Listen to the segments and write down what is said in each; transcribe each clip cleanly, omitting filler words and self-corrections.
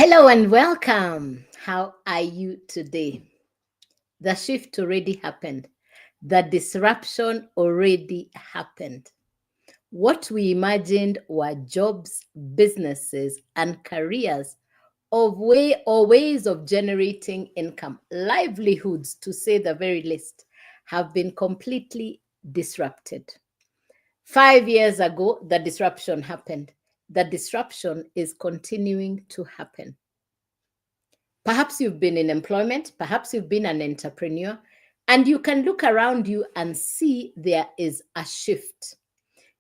Hello and welcome. How are you today? The shift already happened. The disruption already happened. What we imagined were jobs, businesses, and careers of ways of generating income, livelihoods to say the very least, have been completely disrupted. 5 years ago, the disruption happened. The disruption is continuing to happen. Perhaps you've been in employment, perhaps you've been an entrepreneur, and you can look around you and see there is a shift.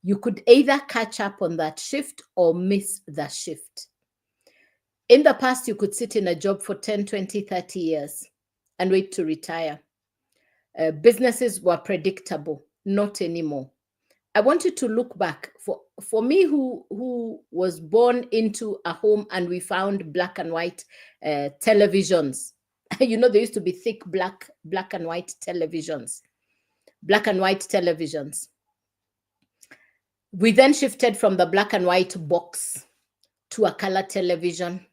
You could either catch up on that shift or miss the shift. In the past, you could sit in a job for 10, 20, 30 years and wait to retire. Businesses were predictable, not anymore. I want you to look back. For me, who was born into a home and we found black and white televisions. There used to be thick black and white televisions. Black and white televisions. We then shifted from the black and white box to a color television.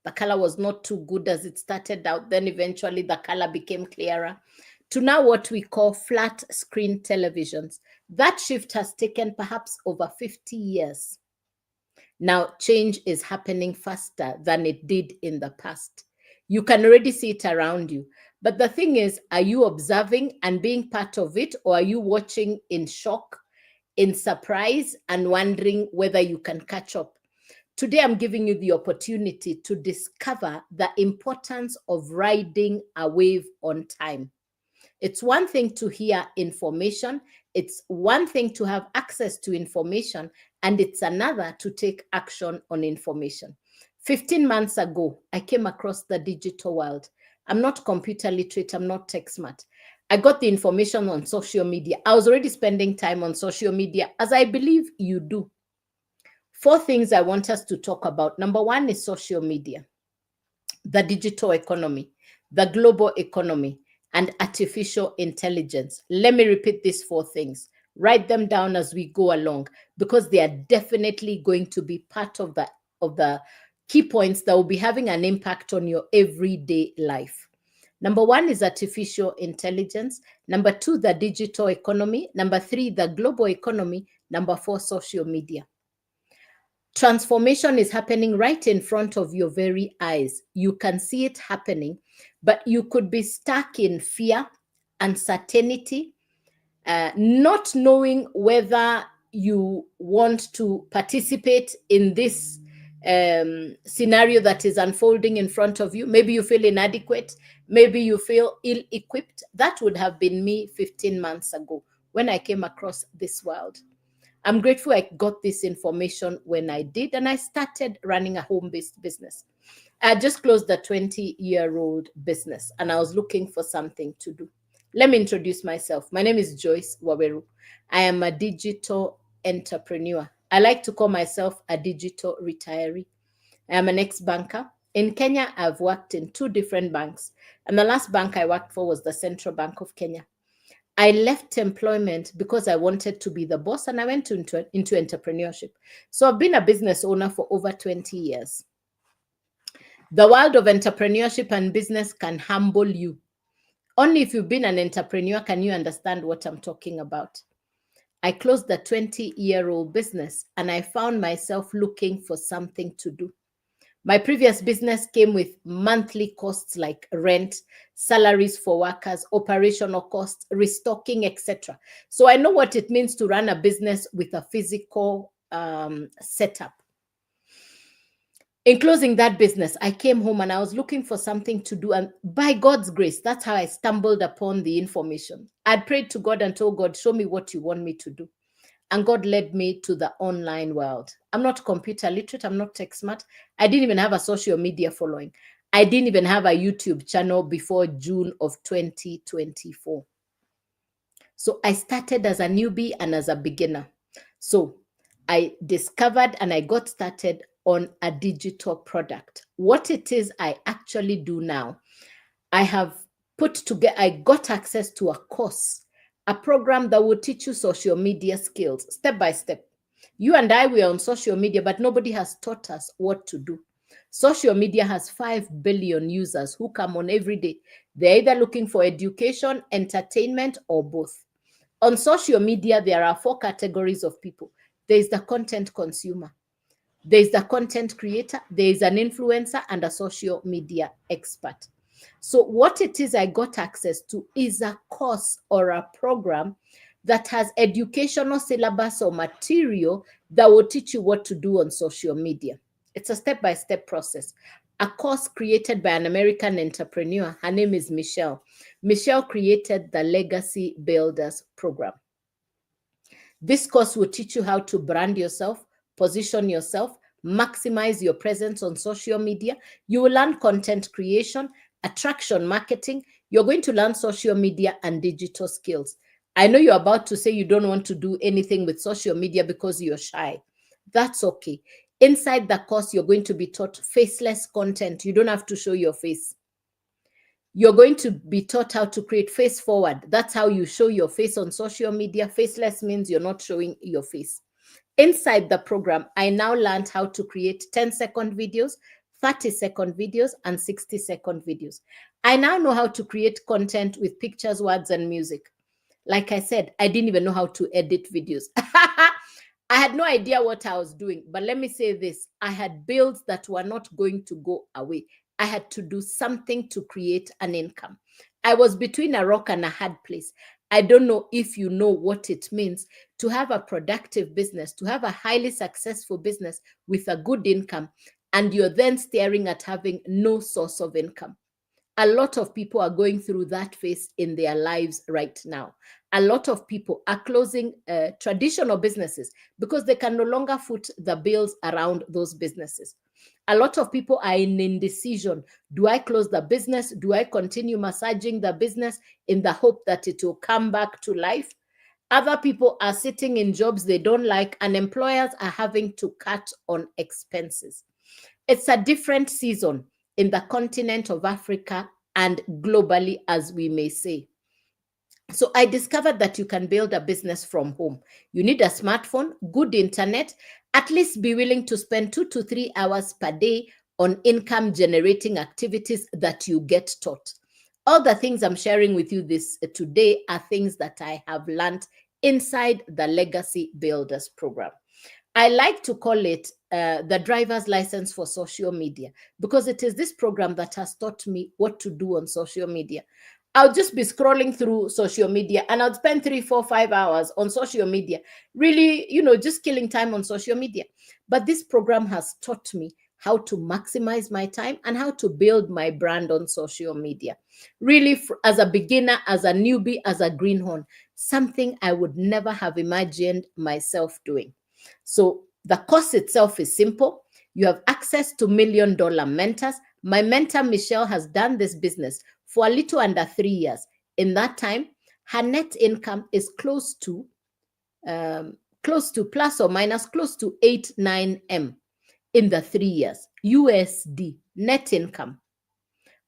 The color was not too good as it started out. Then eventually the color became clearer. To now what we call flat screen televisions. That shift has taken perhaps over 50 years. Now, change is happening faster than it did in the past. You can already see it around you. But the thing is, are you observing and being part of it, or are you watching in shock, in surprise, and wondering whether you can catch up? Today, I'm giving you the opportunity to discover the importance of riding a wave on time. It's one thing to hear information. It's one thing to have access to information, and it's another to take action on information. 15 months ago, I came across the digital world. I'm not computer literate. I'm not tech smart. I got the information on social media. I was already spending time on social media, as I believe you do. 4 things I want us to talk about. Number 1 is social media, the digital economy, the global economy, and artificial intelligence. Let me repeat these 4 things. Write them down as we go along, because they are definitely going to be part of the key points that will be having an impact on your everyday life. Number 1 is artificial intelligence. Number 2, the digital economy. Number 3, the global economy. Number 4, social media. Transformation is happening right in front of your very eyes. You can see it happening, but you could be stuck in fear, uncertainty, not knowing whether you want to participate in this scenario that is unfolding in front of you. Maybe you feel inadequate. Maybe you feel ill-equipped. That would have been me 15 months ago when I came across this world. I'm grateful I got this information when I did, and I started running a home-based business. I just closed a 20-year-old business, and I was looking for something to do. Let me introduce myself. My name is Joyce Waweru. I am a digital entrepreneur. I like to call myself a digital retiree. I am an ex-banker. In Kenya, I've worked in 2 different banks, and the last bank I worked for was the Central Bank of Kenya. I left employment because I wanted to be the boss, and I went into entrepreneurship. So I've been a business owner for over 20 years. The world of entrepreneurship and business can humble you. Only if you've been an entrepreneur can you understand what I'm talking about. I closed the 20-year-old business, and I found myself looking for something to do. My previous business came with monthly costs like rent, salaries for workers, operational costs, restocking, etc. So I know what it means to run a business with a physical setup. In closing that business, I came home and I was looking for something to do. And by God's grace, that's how I stumbled upon the information. I prayed to God and told God, show me what you want me to do. And God led me to the online world. I'm not computer literate. I'm not tech smart. I didn't even have a social media following. I didn't even have a YouTube channel before June of 2024. So I started as a newbie and as a beginner. So I discovered and I got started on a digital product. What it is I actually do now, I got access to a course, a program that will teach you social media skills step by step. You and I were on social media, but nobody has taught us what to do. Social media has 5 billion users who come on every day. They're either looking for education, entertainment, or both. On social media, there are 4 categories of people. There is the content consumer, there is the content creator, there is an influencer, and a social media expert. So what it is I got access to is a course or a program that has educational syllabus or material that will teach you what to do on social media. It's a step-by-step process. A course created by an American entrepreneur. Her name is Michelle. Michelle created the Legacy Builders program. This course will teach you how to brand yourself, position yourself, maximize your presence on social media. You will learn content creation, attraction marketing. You're going to learn social media and digital skills. I know you're about to say you don't want to do anything with social media because you're shy. That's okay. Inside the course, you're going to be taught faceless content. You don't have to show your face. You're going to be taught how to create face forward. That's how you show your face on social media. Faceless means you're not showing your face. Inside the program, I now learned how to create 10-second videos, 30-second videos, and 60-second videos. I now know how to create content with pictures, words, and music. Like I said, I didn't even know how to edit videos. I had no idea what I was doing. But let me say this, I had bills that were not going to go away. I had to do something to create an income. I was between a rock and a hard place. I don't know if you know what it means to have a productive business, to have a highly successful business with a good income, and you're then staring at having no source of income. A lot of people are going through that phase in their lives right now. A lot of people are closing traditional businesses because they can no longer foot the bills around those businesses. A lot of people are in indecision. Do I close the business? Do I continue massaging the business in the hope that it will come back to life? Other people are sitting in jobs they don't like, and employers are having to cut on expenses. It's a different season in the continent of Africa and globally, as we may say. So I discovered that you can build a business from home. You need a smartphone, good internet, at least be willing to spend 2 to 3 hours per day on income generating activities that you get taught. All the things I'm sharing with you this today are things that I have learned inside the Legacy Builders program. I like to call it the driver's license for social media, because it is this program that has taught me what to do on social media. I'll just be scrolling through social media and I'll spend 3, 4, 5 hours on social media, really, just killing time on social media. But this program has taught me how to maximize my time and how to build my brand on social media. Really, as a beginner, as a newbie, as a greenhorn, something I would never have imagined myself doing. So the course itself is simple. You have access to $1 million mentors. My mentor, Michelle, has done this business for a little under 3 years. In that time, her net income is close to plus or minus close to 8-9 M in the 3 years. USD net income.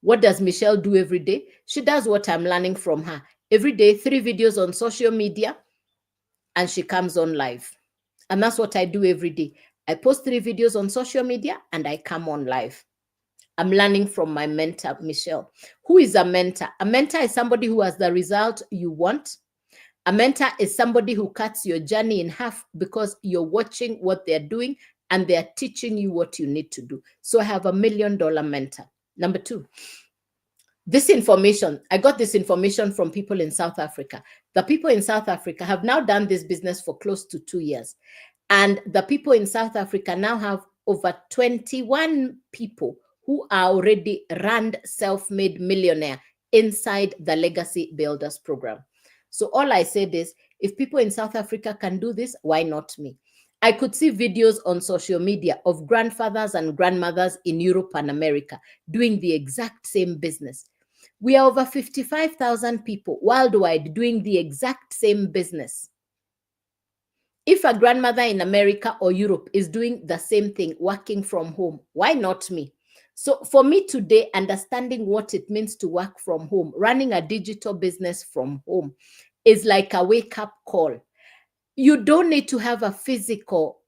What does Michelle do every day? She does what I'm learning from her. Every day, 3 videos on social media, and she comes on live. And that's what I do every day. I post 3 videos on social media and I come on live. I'm learning from my mentor, Michelle. Who is a mentor? A mentor is somebody who has the result you want. A mentor is somebody who cuts your journey in half because you're watching what they're doing and they're teaching you what you need to do. So I have a $1 million mentor. Number 2, this information, I got this information from people in South Africa. The people in South Africa have now done this business for close to 2 years. And the people in South Africa now have over 21 people who are already rand self-made millionaire inside the Legacy Builders program. So all I said is, if people in South Africa can do this, why not me? I could see videos on social media of grandfathers and grandmothers in Europe and America doing the exact same business. We are over 55,000 people worldwide doing the exact same business. If a grandmother in America or Europe is doing the same thing, working from home, why not me? So for me today, understanding what it means to work from home, running a digital business from home is like a wake-up call. You don't need to have a physical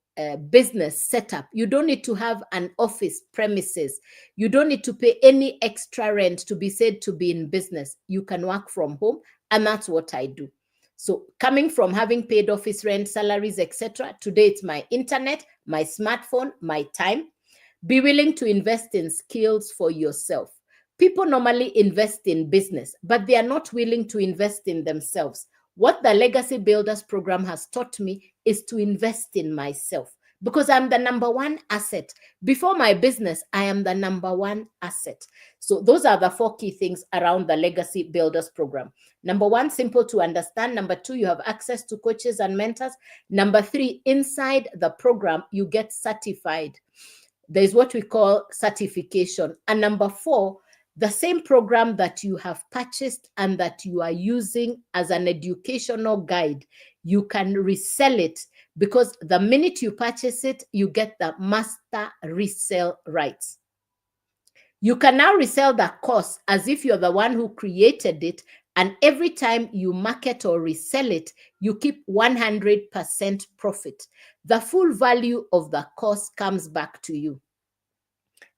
business setup. You don't need to have an office premises. You don't need to pay any extra rent to be said to be in business. You can work from home, and that's what I do. So coming from having paid office rent, salaries, etc., today it's my internet, my smartphone, my time. Be willing to invest in skills for yourself. People normally invest in business, but they are not willing to invest in themselves. What the Legacy Builders program has taught me is to invest in myself, because I'm the number one asset. Before my business, I am the number one asset. So those are the 4 key things around the Legacy Builders program. Number 1, simple to understand. Number 2, you have access to coaches and mentors. Number 3, inside the program, you get certified. There's what we call certification. And number 4, the same program that you have purchased and that you are using as an educational guide, you can resell it, because the minute you purchase it, you get the master resale rights. You can now resell the course as if you're the one who created it, and every time you market or resell it, you keep 100% profit. The full value of the course comes back to you.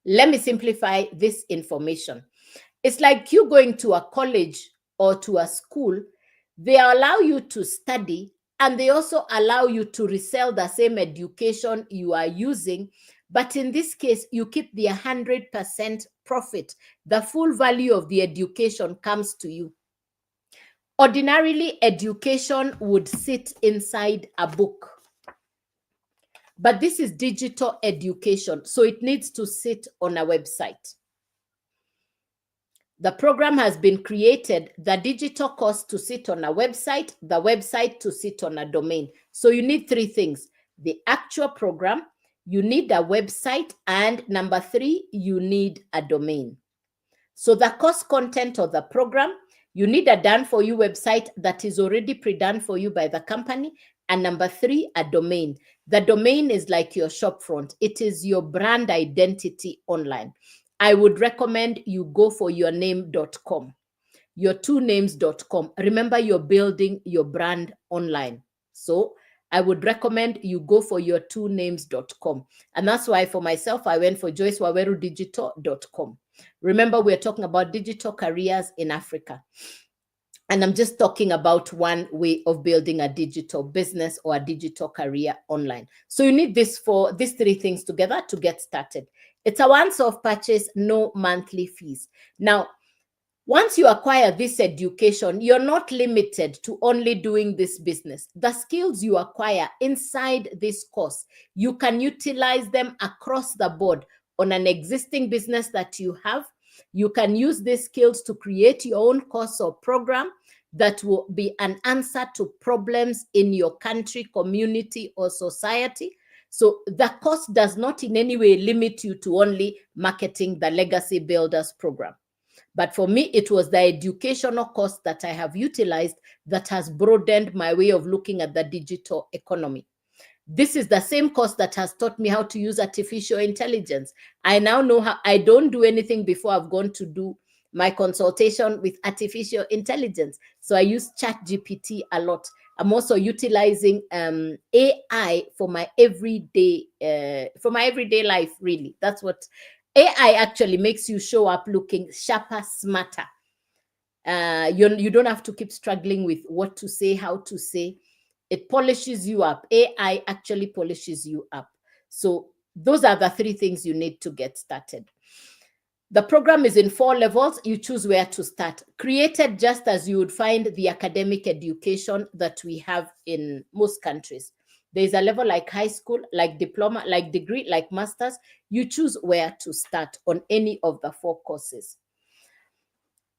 Let me simplify this information. It's like you going to a college or to a school. They allow you to study, and they also allow you to resell the same education you are using. But in this case, you keep the 100% profit. The full value of the education comes to you. Ordinarily, education would sit inside a book. But this is digital education, so it needs to sit on a website. The program has been created, the digital course to sit on a website, the website to sit on a domain. So you need 3 things: the actual program, you need a website, and number 3, you need a domain. So the course content of the program, you need a done-for-you website that is already pre-done for you by the company. And number 3, a domain. The domain is like your shop front. It is your brand identity online. I would recommend you go for yourname.com, your2names.com. Remember, you're building your brand online. So I would recommend you go for your2names.com. And that's why for myself, I went for joycewawerudigital.com. Remember, we're talking about digital careers in Africa. And I'm just talking about one way of building a digital business or a digital career online. So you need these 3 things together to get started. It's a once-off purchase, no monthly fees. Now, once you acquire this education, you're not limited to only doing this business. The skills you acquire inside this course, you can utilize them across the board on an existing business that you have. You can use these skills to create your own course or program that will be an answer to problems in your country, community, or society. So the course does not in any way limit you to only marketing the Legacy Builders program. But for me, it was the educational course that I have utilized that has broadened my way of looking at the digital economy. This is the same course that has taught me how to use artificial intelligence. I now know how. I don't do anything before I've gone to do my consultation with artificial intelligence. So I use ChatGPT a lot. I'm also utilizing AI for my everyday life, really. That's what AI actually makes you show up looking sharper, smarter. You don't have to keep struggling with what to say, how to say. It polishes you up. AI actually polishes you up. So those are the 3 things you need to get started. The program is in 4 levels. You choose where to start. Created just as you would find the academic education that we have in most countries. There's a level like high school, like diploma, like degree, like master's. You choose where to start on any of the 4 courses.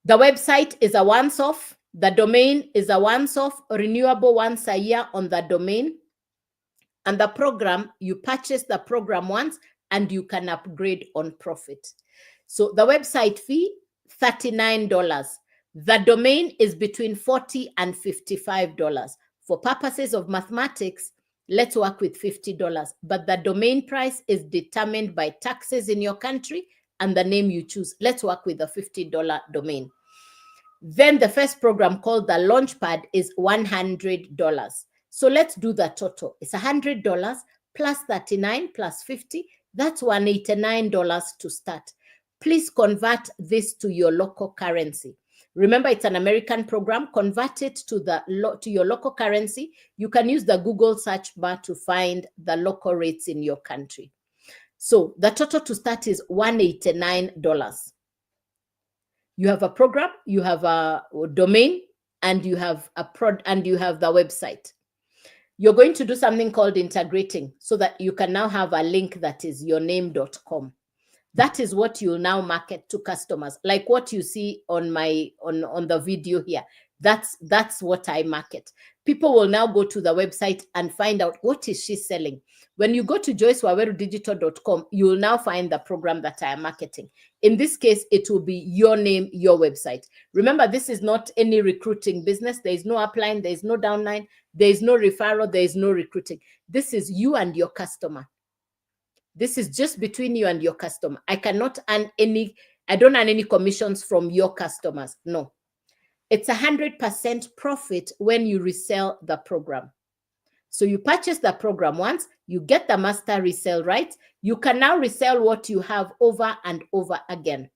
The website is a once-off. The domain is a once-off, renewable once a year on the domain. And the program, you purchase the program once and you can upgrade on profit. So the website fee, $39. The domain is between $40 and $55. For purposes of mathematics, let's work with $50. But the domain price is determined by taxes in your country and the name you choose. Let's work with the $50 domain. Then the first program, called the Launchpad, is $100. So let's do the total. It's $100 plus 39 plus 50, that's $189 to start. Please convert this to your local currency. Remember, it's an American program. Convert it to your local currency. You can use the Google search bar to find the local rates in your country. So the total to start is $189. You have a program, you have a domain, and you have the website. You're going to do something called integrating so that you can now have a link that is yourname.com. That is what you'll now market to customers, like what you see on the video here. That's what I market. People will now go to the website and find out what is she selling. When you go to joycewawerudigital.com, you will now find the program that I am marketing. In this case, it will be your name, your website. Remember, this is not any recruiting business. There is no upline, there is no downline, there is no referral, there is no recruiting. This is you and your customer. This is just between you and your customer. I don't earn any commissions from your customers. No. It's 100% profit when you resell the program. So you purchase the program once, you get the master resale rights. You can now resell what you have over and over again.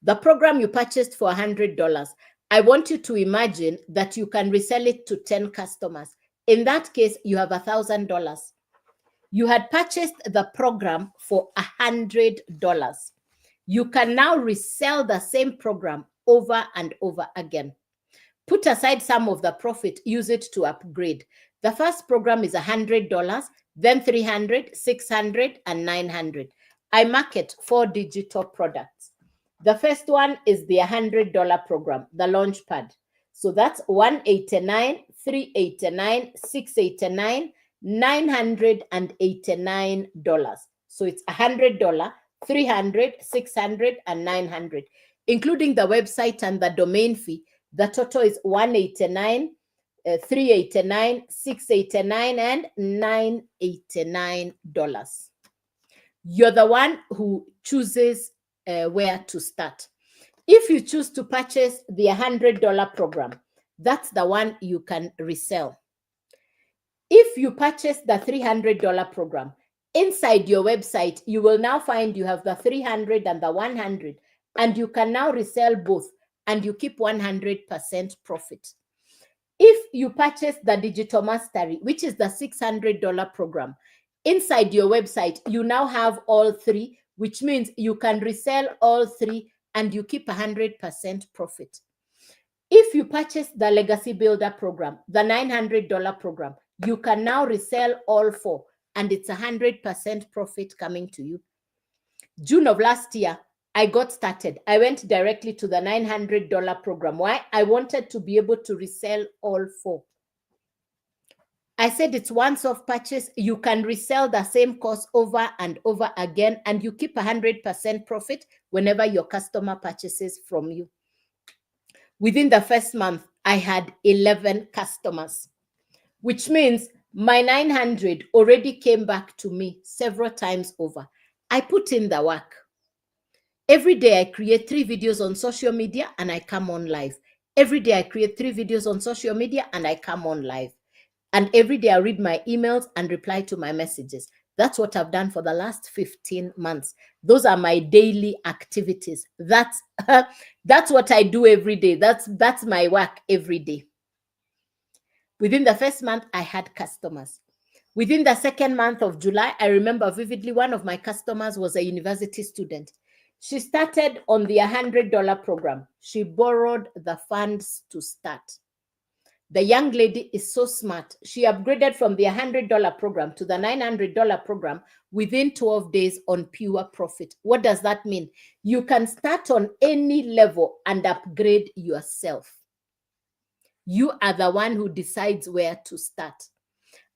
The program you purchased for $100. I want you to imagine that you can resell it to 10 customers. In that case, you have $1,000. You had purchased the program for $100. You can now resell the same program over and over again. Put aside some of the profit, use it to upgrade. The first program is $100, then $300, $600, and $900. I market 4 digital products. The first one is the $100 program, the Launchpad. So that's $189, $389, $689, $989. So it's $100, $300, $600, and $900, including the website and the domain fee. The total is $189, $389, $689, and $989. You're the one who chooses where to start. If you choose to purchase the $100 program, that's the one you can resell. If you purchase the $300 program, inside your website, you will now find you have the $300 and the $100, and you can now resell both, and you keep 100% profit. If you purchase the Digital Mastery, which is the $600 program, inside your website, you now have all 3, which means you can resell all 3 and you keep 100% profit. If you purchase the Legacy Builder program, the $900 program, you can now resell all 4 and it's 100% profit coming to you. June of last year, I got started. I went directly to the $900 program. Why? I wanted to be able to resell all 4. I said it's once-off purchase. You can resell the same course over and over again, and you keep 100% profit whenever your customer purchases from you. Within the first month, I had 11 customers, which means my 900 already came back to me several times over. I put in the work. Every day I create 3 videos on social media and I come on live. Every day I create 3 videos on social media and I come on live. And every day I read my emails and reply to my messages. That's what I've done for the last 15 months. Those are my daily activities. That's what I do every day. That's my work every day. Within the first month, I had customers. Within the second month of July, I remember vividly one of my customers was a university student. She started on the $100 program. She borrowed the funds to start. The young lady is so smart. She upgraded from the $100 program to the $900 program within 12 days on pure profit. What does that mean? You can start on any level and upgrade yourself. You are the one who decides where to start.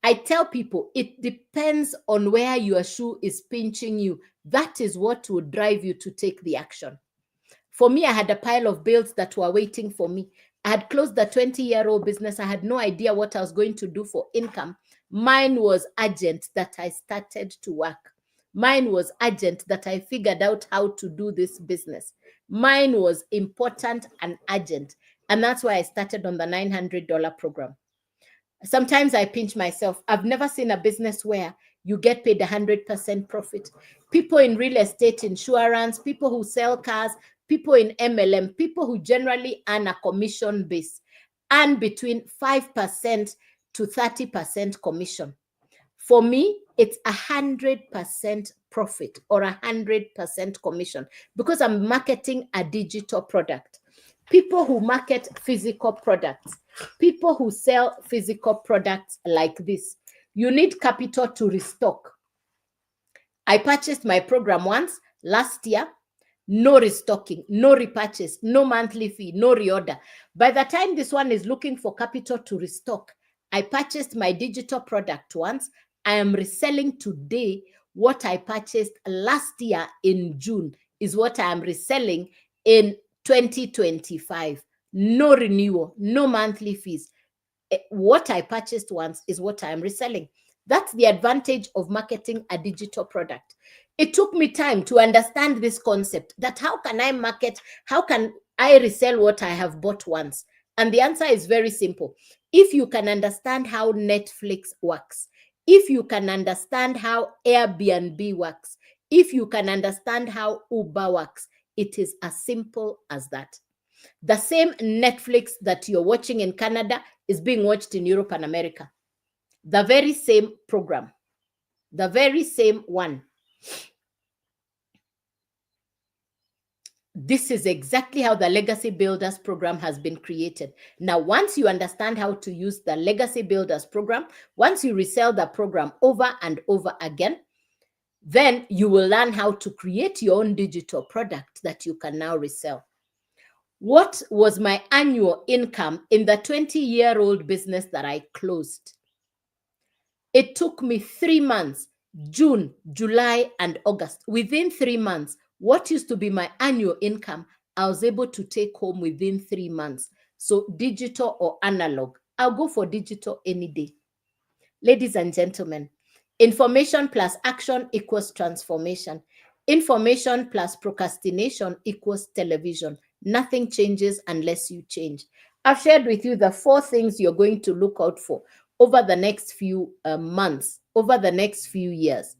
I tell people it depends on where your shoe is pinching you. That is what will drive you to take the action. For me, I had a pile of bills that were waiting for me. I had closed the 20-year-old business. I had no idea what I was going to do for income. Mine was urgent that I started to work. Mine was urgent that I figured out how to do this business. Mine was important and urgent. And that's why I started on the $900 program. Sometimes I pinch myself. I've never seen a business where you get paid 100% profit. People in real estate, insurance, people who sell cars, people in MLM, people who generally earn a commission base, earn between 5% to 30% commission. For me, it's 100% profit or 100% commission because I'm marketing a digital product. People who market physical products, people who sell physical products like this, you need capital to restock. I purchased my program once last year, no restocking, no repurchase, no monthly fee, no reorder. By the time this one is looking for capital to restock, I purchased my digital product once. I am reselling today what I purchased last year in June is what I am reselling in 2025. No renewal, no monthly fees. What I purchased once is what I am reselling. That's the advantage of marketing a digital product. It took me time to understand this concept that how can I market, how can I resell what I have bought once? And the answer is very simple. If you can understand how Netflix works, if you can understand how Airbnb works, if you can understand how Uber works, it is as simple as that. The same Netflix that you're watching in Canada is being watched in Europe and America. The very same program, the very same one. This is exactly how the Legacy Builders program has been created. Now, once you understand how to use the Legacy Builders program, once you resell the program over and over again, then you will learn how to create your own digital product that you can now resell. What was my annual income in the 20-year-old business that I closed? It took me 3 months, June, July, and August. Within 3 months, what used to be my annual income, I was able to take home within 3 months. So digital or analog, I'll go for digital any day. Ladies and gentlemen, information plus action equals transformation. Information plus procrastination equals television. Nothing changes unless you change. I've shared with you the 4 things you're going to look out for over the next few months, over the next few years.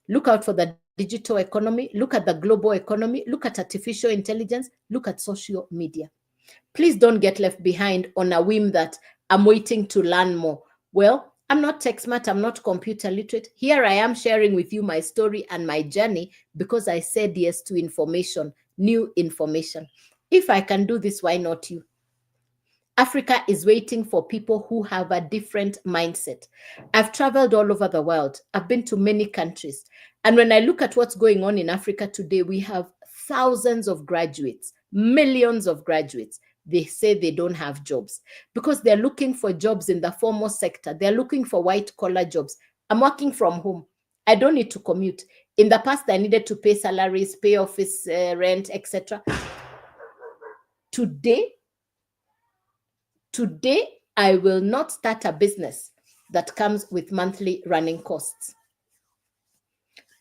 Look out for the digital economy, look at the global economy, look at artificial intelligence, look at social media. Please don't get left behind on a whim that I'm waiting to learn more. Well, I'm not tech smart, I'm not computer literate. Here I am sharing with you my story and my journey because I said yes to information, new information. If I can do this, why not you? Africa is waiting for people who have a different mindset. I've traveled all over the world. I've been to many countries. And when I look at what's going on in Africa today, we have thousands of graduates, millions of graduates. They say they don't have jobs because they're looking for jobs in the formal sector. They're looking for white-collar jobs. I'm working from home. I don't need to commute. In the past, I needed to pay salaries, pay office rent, etc. Today, I will not start a business that comes with monthly running costs.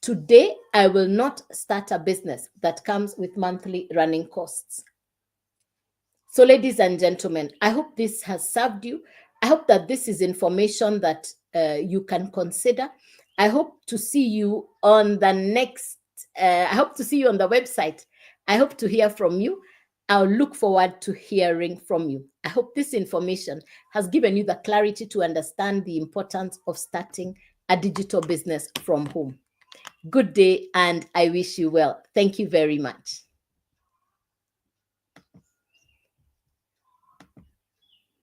Today, I will not start a business that comes with monthly running costs. So, ladies and gentlemen, I hope this has served you. I hope that this is information that you can consider. I hope to see you on the next, I hope to see you on the website. I hope to hear from you. I'll look forward to hearing from you. I hope this information has given you the clarity to understand the importance of starting a digital business from home. Good day, and I wish you well. Thank you very much.